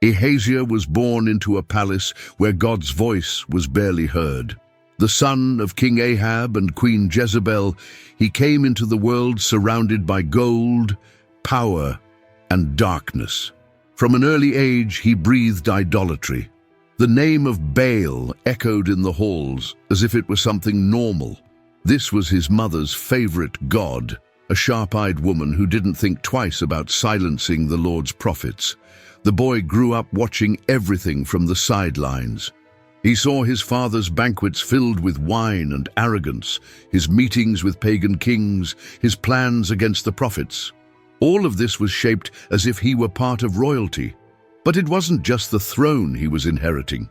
Ahaziah was born into a palace where God's voice was barely heard. The son of King Ahab and Queen Jezebel, he came into the world surrounded by gold, power, and darkness. From an early age, he breathed idolatry. The name of Baal echoed in the halls as if it was something normal. This was his mother's favorite god, a sharp-eyed woman who didn't think twice about silencing the Lord's prophets. The boy grew up watching everything from the sidelines. He saw his father's banquets filled with wine and arrogance, his meetings with pagan kings, his plans against the prophets. All of this was shaped as if he were part of royalty. But it wasn't just the throne he was inheriting.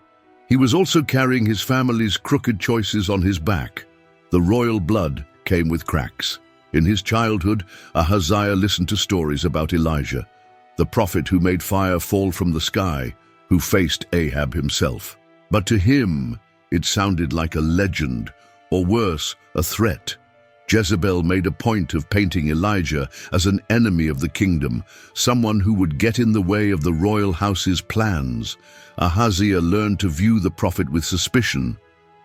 He was also carrying his family's crooked choices on his back. The royal blood came with cracks. In his childhood, Ahaziah listened to stories about Elijah, the prophet who made fire fall from the sky, who faced Ahab himself. But to him, it sounded like a legend, or worse, a threat. Jezebel made a point of painting Elijah as an enemy of the kingdom, someone who would get in the way of the royal house's plans. Ahaziah learned to view the prophet with suspicion,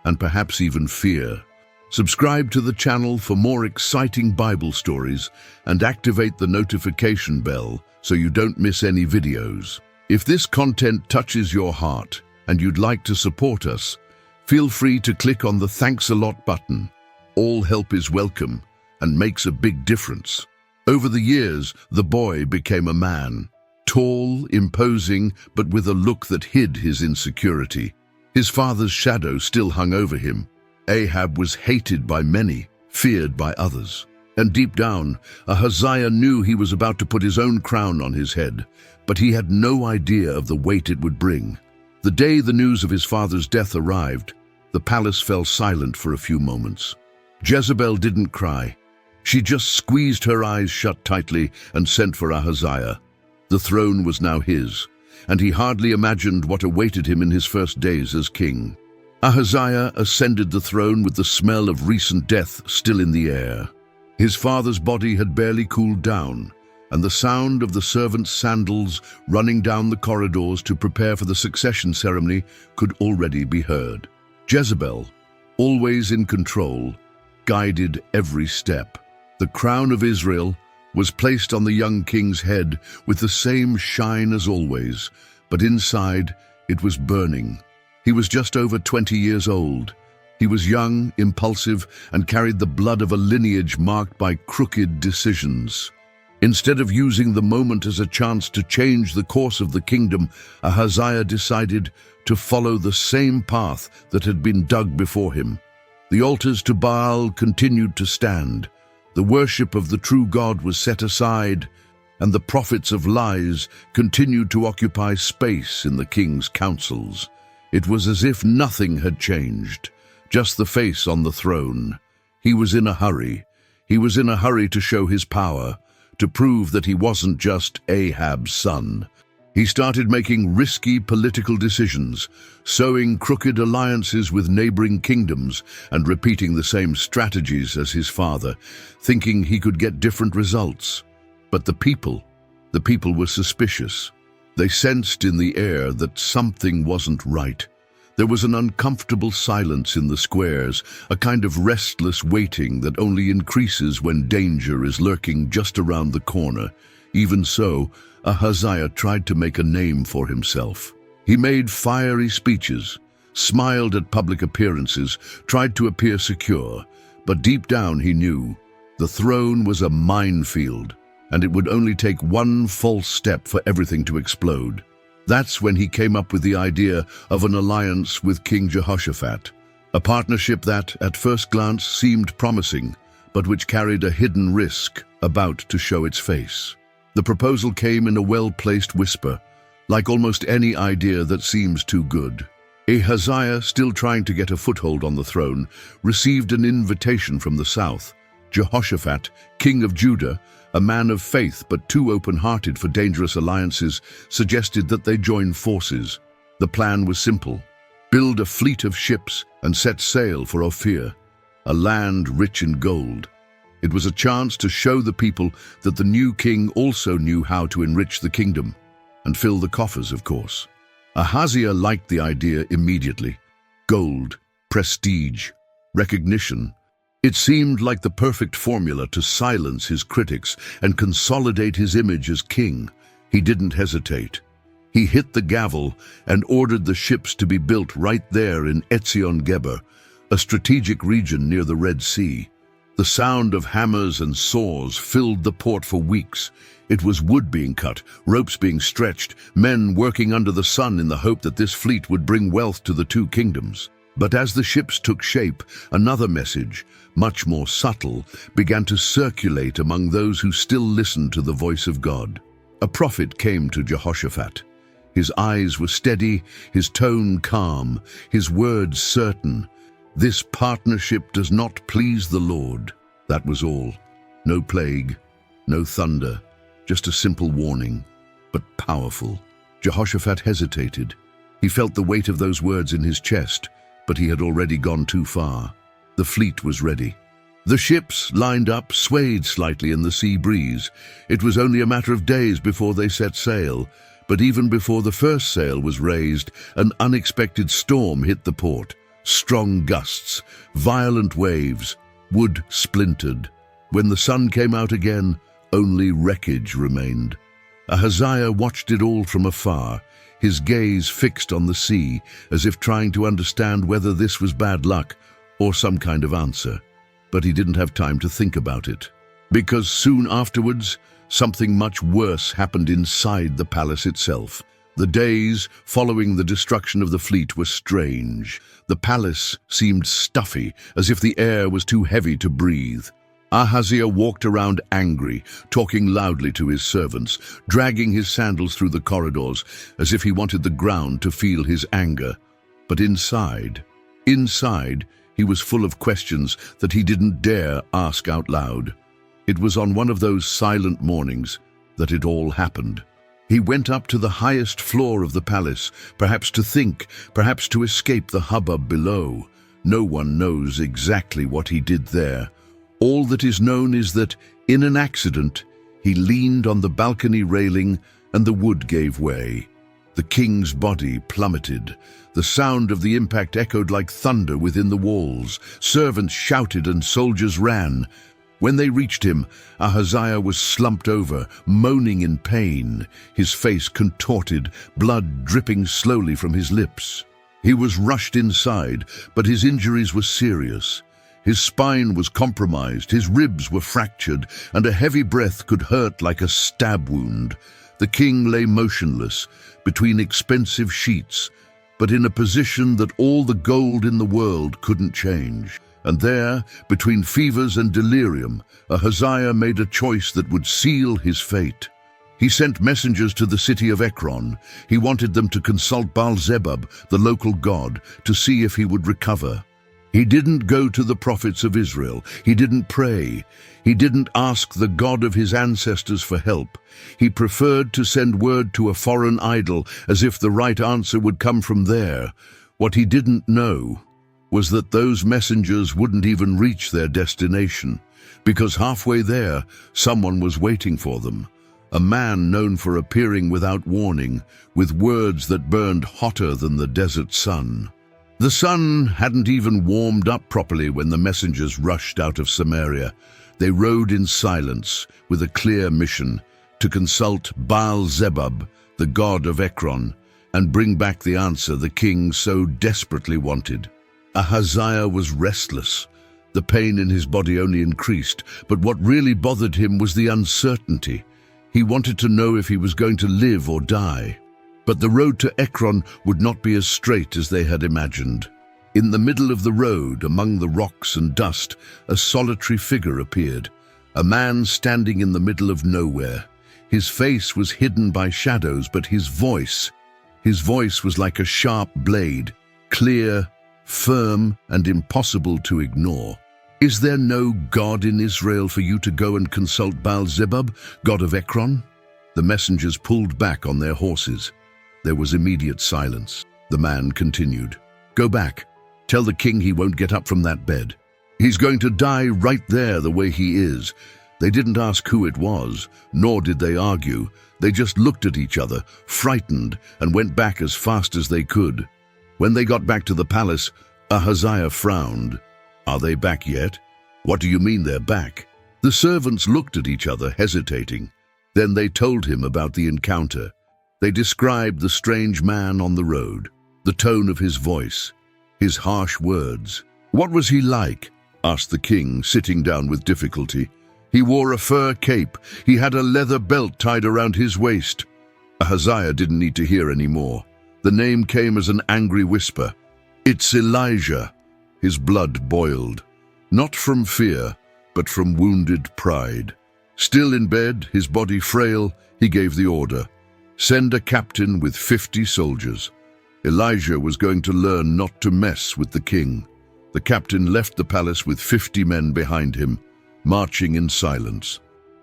and perhaps even fear. Subscribe to the channel for more exciting Bible stories and activate the notification bell so you don't miss any videos. If this content touches your heart and you'd like to support us, feel free to click on the Thanks a Lot button. All help is welcome and makes a big difference. Over the years, the boy became a man, tall, imposing, but with a look that hid his insecurity. His father's shadow still hung over him. Ahab was hated by many, feared by others. And deep down, Ahaziah knew he was about to put his own crown on his head, but he had no idea of the weight it would bring. The day the news of his father's death arrived, the palace fell silent for a few moments. Jezebel didn't cry. She just squeezed her eyes shut tightly and sent for Ahaziah. The throne was now his, and he hardly imagined what awaited him in his first days as king. Ahaziah ascended the throne with the smell of recent death still in the air. His father's body had barely cooled down, and the sound of the servants' sandals running down the corridors to prepare for the succession ceremony could already be heard. Jezebel, always in control, guided every step. The crown of Israel was placed on the young king's head with the same shine as always, but inside it was burning. He was just over 20 years old. He was young, impulsive, and carried the blood of a lineage marked by crooked decisions. Instead of using the moment as a chance to change the course of the kingdom, Ahaziah decided to follow the same path that had been dug before him. The altars to Baal continued to stand. The worship of the true God was set aside, and the prophets of lies continued to occupy space in the king's councils. It was as if nothing had changed, just the face on the throne. He was in a hurry. He was in a hurry to show his power, to prove that he wasn't just Ahab's son. He started making risky political decisions, sowing crooked alliances with neighboring kingdoms and repeating the same strategies as his father, thinking he could get different results. But the people were suspicious. They sensed in the air that something wasn't right. There was an uncomfortable silence in the squares, a kind of restless waiting that only increases when danger is lurking just around the corner. Even so, Ahaziah tried to make a name for himself. He made fiery speeches, smiled at public appearances, tried to appear secure, but deep down he knew the throne was a minefield, and it would only take one false step for everything to explode. That's when he came up with the idea of an alliance with King Jehoshaphat, a partnership that, at first glance, seemed promising, but which carried a hidden risk about to show its face. The proposal came in a well-placed whisper, like almost any idea that seems too good. Ahaziah, still trying to get a foothold on the throne, received an invitation from the south. Jehoshaphat, king of Judah, a man of faith but too open-hearted for dangerous alliances, suggested that they join forces. The plan was simple: build a fleet of ships and set sail for Ophir, a land rich in gold. It was a chance to show the people that the new king also knew how to enrich the kingdom. and fill the coffers, of course. Ahaziah liked the idea immediately. Gold, prestige, recognition. It seemed like the perfect formula to silence his critics and consolidate his image as king. He didn't hesitate. He hit the gavel and ordered the ships to be built right there in Etzion-Geber, a strategic region near the Red Sea. The sound of hammers and saws filled the port for weeks. It was wood being cut, ropes being stretched, men working under the sun in the hope that this fleet would bring wealth to the two kingdoms. But as the ships took shape, another message, much more subtle, began to circulate among those who still listened to the voice of God. A prophet came to Jehoshaphat. His eyes were steady, his tone calm, his words certain. This partnership does not please the Lord. That was all. No plague, no thunder, just a simple warning, but powerful. Jehoshaphat hesitated. He felt the weight of those words in his chest, but he had already gone too far. The fleet was ready. The ships, lined up, swayed slightly in the sea breeze. It was only a matter of days before they set sail, but even before the first sail was raised, an unexpected storm hit the port. Strong gusts, violent waves, wood splintered. When the sun came out again, only wreckage remained. Ahaziah watched it all from afar, his gaze fixed on the sea, as if trying to understand whether this was bad luck or some kind of answer. But he didn't have time to think about it, because soon afterwards, something much worse happened inside the palace itself. The days following the destruction of the fleet were strange. The palace seemed stuffy, as if the air was too heavy to breathe. Ahaziah walked around angry, talking loudly to his servants, dragging his sandals through the corridors, as if he wanted the ground to feel his anger. But inside, he was full of questions that he didn't dare ask out loud. It was on one of those silent mornings that it all happened. He went up to the highest floor of the palace, perhaps to think, perhaps to escape the hubbub below. No one knows exactly what he did there. All that is known is that, in an accident, he leaned on the balcony railing and the wood gave way. The king's body plummeted. The sound of the impact echoed like thunder within the walls. Servants shouted and soldiers ran. When they reached him, Ahaziah was slumped over, moaning in pain, his face contorted, blood dripping slowly from his lips. He was rushed inside, but his injuries were serious. His spine was compromised, his ribs were fractured, and a heavy breath could hurt like a stab wound. The king lay motionless, between expensive sheets, but in a position that all the gold in the world couldn't change. And there, between fevers and delirium, Ahaziah made a choice that would seal his fate. He sent messengers to the city of Ekron. He wanted them to consult Baal-zebub, the local god, to see if he would recover. He didn't go to the prophets of Israel. He didn't pray. He didn't ask the God of his ancestors for help. He preferred to send word to a foreign idol, as if the right answer would come from there. What he didn't know was that those messengers wouldn't even reach their destination, because halfway there, someone was waiting for them. A man known for appearing without warning, with words that burned hotter than the desert sun. The sun hadn't even warmed up properly when the messengers rushed out of Samaria. They rode in silence, with a clear mission, to consult Baal-zebub, the god of Ekron, and bring back the answer the king so desperately wanted. Ahaziah was restless. The pain in his body only increased, but what really bothered him was the uncertainty. He wanted to know if he was going to live or die. But the road to Ekron would not be as straight as they had imagined. In the middle of the road, among the rocks and dust, a solitary figure appeared, a man standing in the middle of nowhere. His face was hidden by shadows, but his voice was like a sharp blade, clear, firm, and impossible to ignore. Is there no God in Israel for you to go and consult Baal-zebub, god of Ekron? The messengers pulled back on their horses. There was immediate silence. The man continued. Go back. Tell the king he won't get up from that bed. He's going to die right there the way he is. They didn't ask who it was, nor did they argue. They just looked at each other, frightened, and went back as fast as they could. When they got back to the palace, Ahaziah frowned. "Are they back yet?" "What do you mean they're back?" The servants looked at each other, hesitating. Then they told him about the encounter. They described the strange man on the road, the tone of his voice, his harsh words. "What was he like?" asked the king, sitting down with difficulty. "He wore a fur cape. He had a leather belt tied around his waist." Ahaziah didn't need to hear any more. The name came as an angry whisper. "It's Elijah." His blood boiled, not from fear, but from wounded pride. Still in bed, his body frail, he gave the order. "Send a captain with 50 soldiers." Elijah was going to learn not to mess with the king. The captain left the palace with 50 men behind him, marching in silence.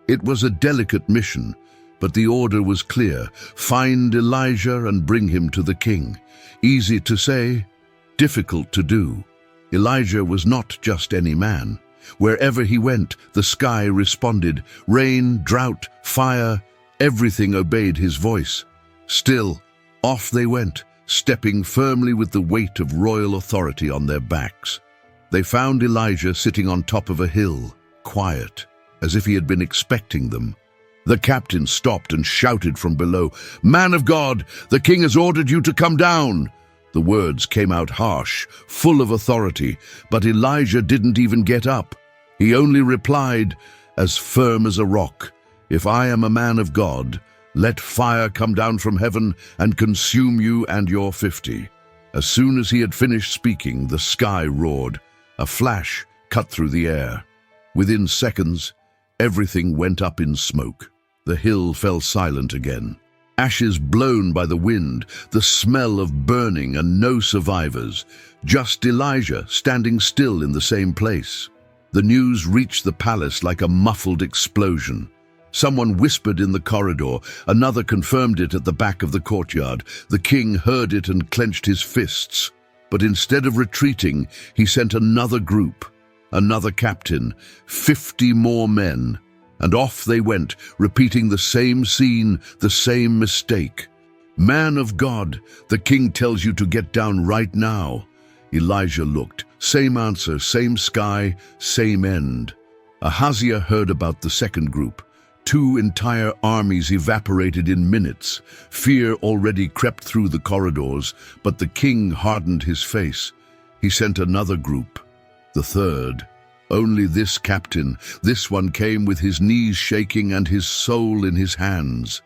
It was a delicate mission, but the order was clear. Find Elijah and bring him to the king. Easy to say, difficult to do. Elijah was not just any man. Wherever he went, the sky responded. Rain, drought, fire, everything obeyed his voice. Still, off they went, stepping firmly with the weight of royal authority on their backs. They found Elijah sitting on top of a hill, quiet, as if he had been expecting them. The captain stopped and shouted from below, "Man of God, the king has ordered you to come down." The words came out harsh, full of authority, but Elijah didn't even get up. He only replied, as firm as a rock, "If I am a man of God, let fire come down from heaven and consume you and your 50. As soon as he had finished speaking, the sky roared. A flash cut through the air. Within seconds, everything went up in smoke. The hill fell silent again. Ashes blown by the wind, the smell of burning and no survivors. Just Elijah standing still in the same place. The news reached the palace like a muffled explosion. Someone whispered in the corridor, another confirmed it at the back of the courtyard. The king heard it and clenched his fists. But instead of retreating, he sent another group, another captain, 50 more men. And off they went, repeating the same scene, the same mistake. "Man of God, the king tells you to get down right now." Elijah looked. Same answer, same sky, same end. Ahaziah heard about the second group. 2 entire armies evaporated in minutes. Fear already crept through the corridors, but the king hardened his face. He sent another group, the third. Only this captain, this one came with his knees shaking and his soul in his hands.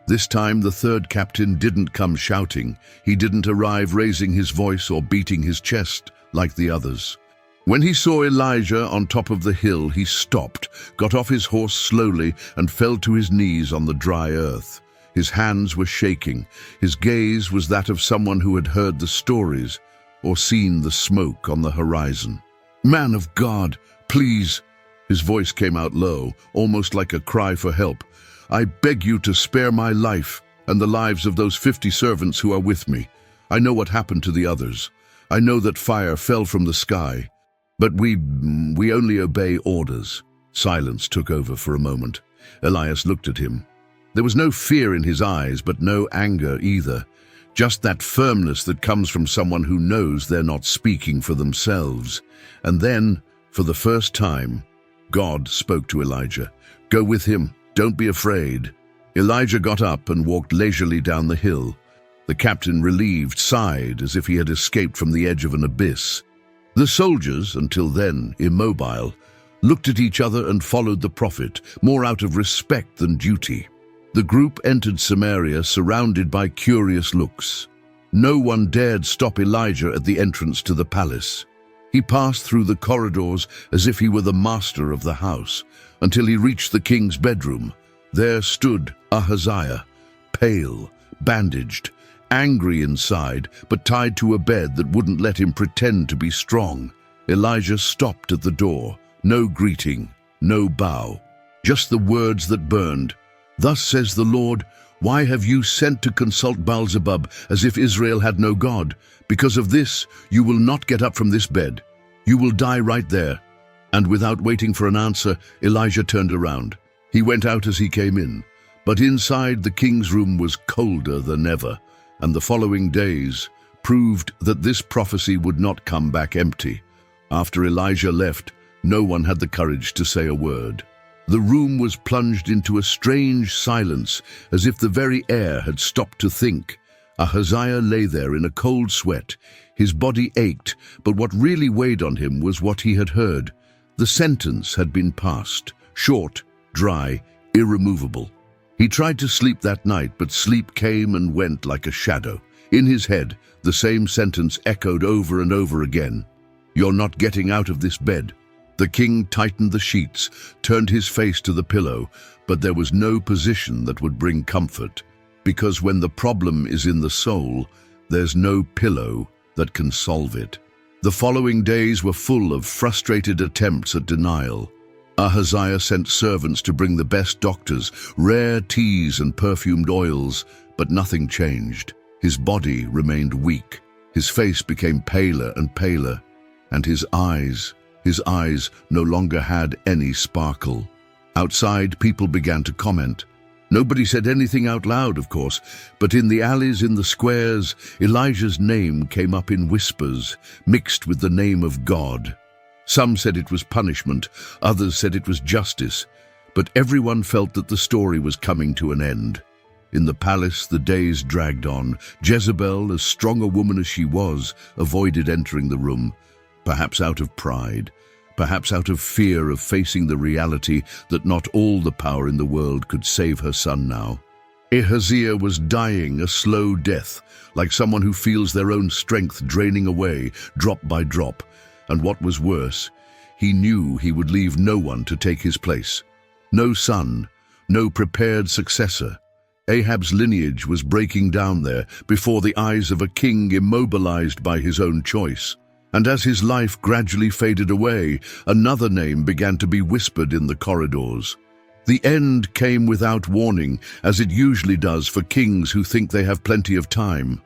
This time the third captain didn't come shouting. He didn't arrive raising his voice or beating his chest like the others. When he saw Elijah on top of the hill, he stopped, got off his horse slowly, and fell to his knees on the dry earth. His hands were shaking. His gaze was that of someone who had heard the stories or seen the smoke on the horizon. "Man of God, please," his voice came out low, almost like a cry for help. "I beg you to spare my life and the lives of those 50 servants who are with me. I know what happened to the others. I know that fire fell from the sky. But we only obey orders." Silence took over for a moment. Elias looked at him. There was no fear in his eyes, but no anger either. Just that firmness that comes from someone who knows they're not speaking for themselves. And then, for the first time, God spoke to Elijah. "Go with him. Don't be afraid." Elijah got up and walked leisurely down the hill. The captain, relieved, sighed as if he had escaped from the edge of an abyss. The soldiers, until then immobile, looked at each other and followed the prophet, more out of respect than duty. The group entered Samaria surrounded by curious looks. No one dared stop Elijah at the entrance to the palace. He passed through the corridors as if he were the master of the house, until he reached the king's bedroom. There stood Ahaziah, pale, bandaged, angry inside, but tied to a bed that wouldn't let him pretend to be strong. Elijah stopped at the door. No greeting, no bow, just the words that burned. "Thus says the Lord, why have you sent to consult Baal-zebub as if Israel had no God? Because of this, you will not get up from this bed. You will die right there." And without waiting for an answer, Elijah turned around. He went out as he came in, but inside the king's room was colder than ever, and the following days proved that this prophecy would not come back empty. After Elijah left, no one had the courage to say a word. The room was plunged into a strange silence, as if the very air had stopped to think. Ahaziah lay there in a cold sweat. His body ached, but what really weighed on him was what he had heard. The sentence had been passed, short, dry, irremovable. He tried to sleep that night, but sleep came and went like a shadow. In his head, the same sentence echoed over and over again. "You're not getting out of this bed." The king tightened the sheets, turned his face to the pillow, but there was no position that would bring comfort, because when the problem is in the soul, there's no pillow that can solve it. The following days were full of frustrated attempts at denial. Ahaziah sent servants to bring the best doctors, rare teas and perfumed oils, but nothing changed. His body remained weak. His face became paler and paler, and his eyes no longer had any sparkle. Outside, people began to comment. Nobody said anything out loud, of course, but in the alleys, in the squares, Elijah's name came up in whispers, mixed with the name of God. Some said it was punishment, others said it was justice, but everyone felt that the story was coming to an end. In the palace, the days dragged on. Jezebel, as strong a woman as she was, avoided entering the room, perhaps out of pride, perhaps out of fear of facing the reality that not all the power in the world could save her son now. Ahaziah was dying a slow death, like someone who feels their own strength draining away, drop by drop. And what was worse, he knew he would leave no one to take his place. No son, no prepared successor. Ahab's lineage was breaking down there before the eyes of a king immobilized by his own choice. And as his life gradually faded away, another name began to be whispered in the corridors. The end came without warning, as it usually does for kings who think they have plenty of time.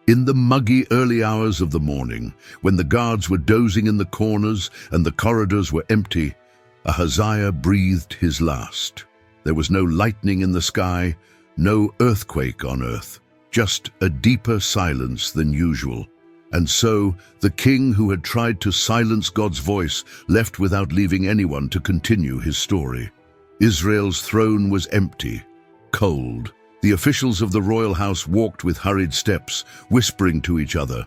In the muggy early hours of the morning, when the guards were dozing in the corners and the corridors were empty, Ahaziah breathed his last. There was no lightning in the sky, no earthquake on earth, just a deeper silence than usual. And so, the king who had tried to silence God's voice left without leaving anyone to continue his story. Israel's throne was empty, cold. The officials of the royal house walked with hurried steps, whispering to each other.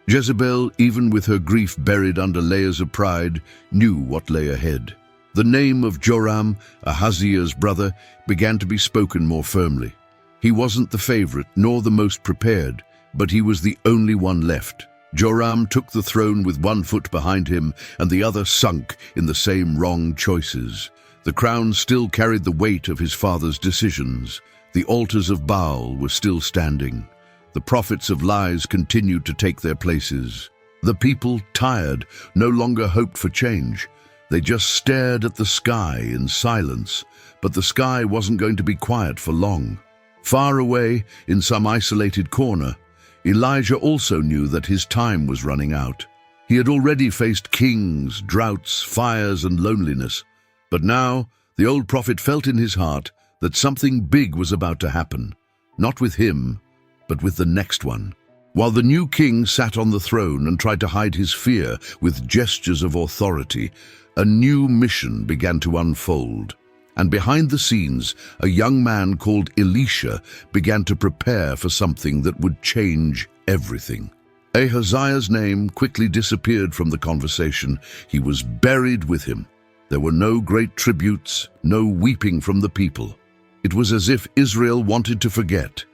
Jezebel, even with her grief buried under layers of pride, knew what lay ahead. The name of Joram, Ahaziah's brother, began to be spoken more firmly. He wasn't the favorite, nor the most prepared, but he was the only one left. Joram took the throne with one foot behind him, and the other sunk in the same wrong choices. The crown still carried the weight of his father's decisions. The altars of Baal were still standing. The prophets of lies continued to take their places. The people, tired, no longer hoped for change. They just stared at the sky in silence, but the sky wasn't going to be quiet for long. Far away, in some isolated corner, Elijah also knew that his time was running out. He had already faced kings, droughts, fires, and loneliness. But now, the old prophet felt in his heart that something big was about to happen, not with him, but with the next one. While the new king sat on the throne and tried to hide his fear with gestures of authority, a new mission began to unfold. And behind the scenes, a young man called Elisha began to prepare for something that would change everything. Ahaziah's name quickly disappeared from the conversation. He was buried with him. There were no great tributes, no weeping from the people. It was as if Israel wanted to forget,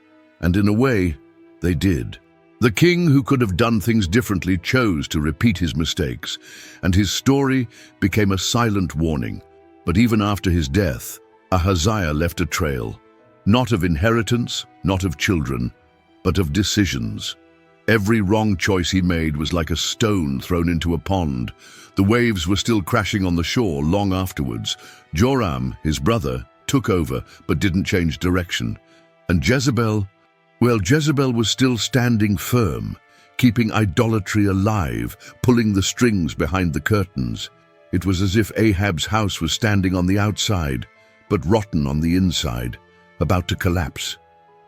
and in a way, they did. The king who could have done things differently chose to repeat his mistakes, and his story became a silent warning. But even after his death, Ahaziah left a trail, not of inheritance, not of children, but of decisions. Every wrong choice he made was like a stone thrown into a pond. The waves were still crashing on the shore long afterwards. Joram, his brother, took over but didn't change direction. And Jezebel was still standing firm, keeping idolatry alive, pulling the strings behind the curtains. It was as if Ahab's house was standing on the outside, but rotten on the inside, about to collapse.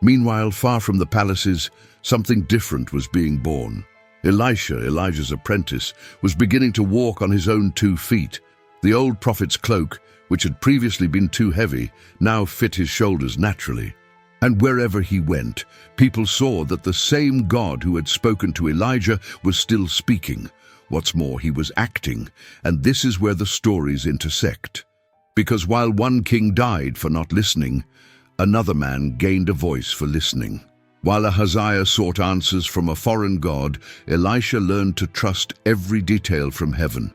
Meanwhile, far from the palaces, something different was being born. Elisha, Elijah's apprentice, was beginning to walk on his own 2 feet. The old prophet's cloak, which had previously been too heavy, now fit his shoulders naturally. And wherever he went, people saw that the same God who had spoken to Elijah was still speaking. What's more, he was acting, and this is where the stories intersect. Because while one king died for not listening, another man gained a voice for listening. While ACAZIAS sought answers from a foreign god, Elisha learned to trust every detail from heaven.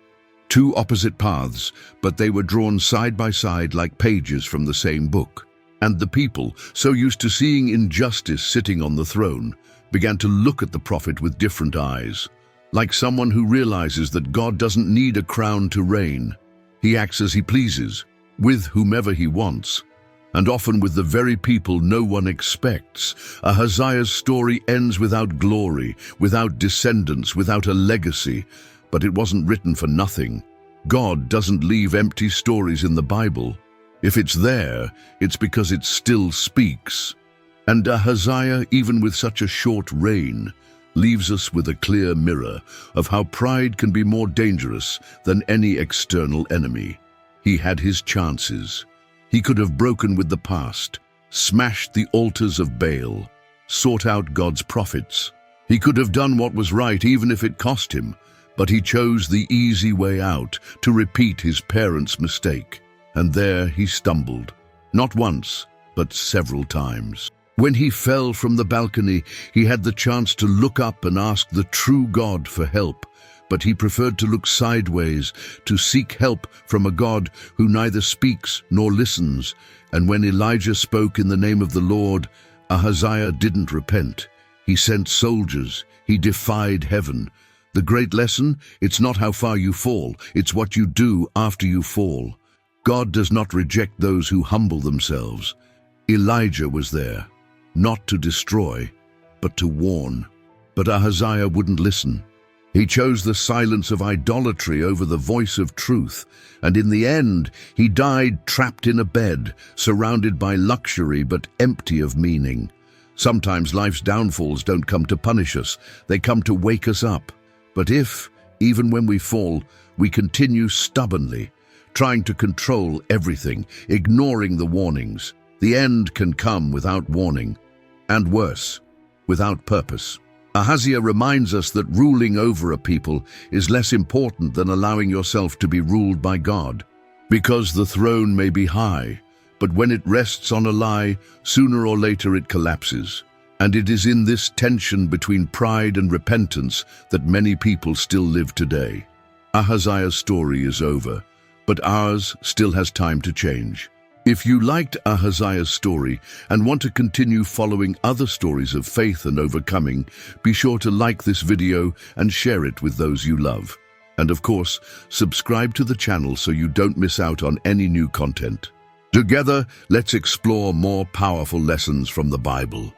2 opposite paths, but they were drawn side by side like pages from the same book. And the people, so used to seeing injustice sitting on the throne, began to look at the prophet with different eyes, like someone who realizes that God doesn't need a crown to reign. He acts as he pleases, with whomever he wants, and often with the very people no one expects. ACAZIAS' story ends without glory, without descendants, without a legacy, but it wasn't written for nothing. God doesn't leave empty stories in the Bible. If it's there, it's because it still speaks. And ACAZIAS, even with such a short reign, leaves us with a clear mirror of how pride can be more dangerous than any external enemy. He had his chances. He could have broken with the past, smashed the altars of Baal, sought out God's prophets. He could have done what was right even if it cost him, but he chose the easy way out, to repeat his parents' mistake. And there he stumbled, not once, but several times. When he fell from the balcony, he had the chance to look up and ask the true God for help, but he preferred to look sideways, to seek help from a God who neither speaks nor listens. And when Elijah spoke in the name of the Lord, ACAZIAS didn't repent. He sent soldiers. He defied heaven. The great lesson: it's not how far you fall, it's what you do after you fall. God does not reject those who humble themselves. Elijah was there, not to destroy, but to warn. But ACAZIAS wouldn't listen. He chose the silence of idolatry over the voice of truth, and in the end, he died trapped in a bed, surrounded by luxury but empty of meaning. Sometimes life's downfalls don't come to punish us, they come to wake us up. But if, even when we fall, we continue stubbornly, trying to control everything, ignoring the warnings, the end can come without warning, and worse, without purpose. ACAZIAS reminds us that ruling over a people is less important than allowing yourself to be ruled by God. Because the throne may be high, but when it rests on a lie, sooner or later it collapses. And it is in this tension between pride and repentance that many people still live today. ACAZIAS' story is over, but ours still has time to change. If you liked ACAZIAS' story and want to continue following other stories of faith and overcoming, be sure to like this video and share it with those you love. And of course, subscribe to the channel so you don't miss out on any new content. Together, let's explore more powerful lessons from the Bible.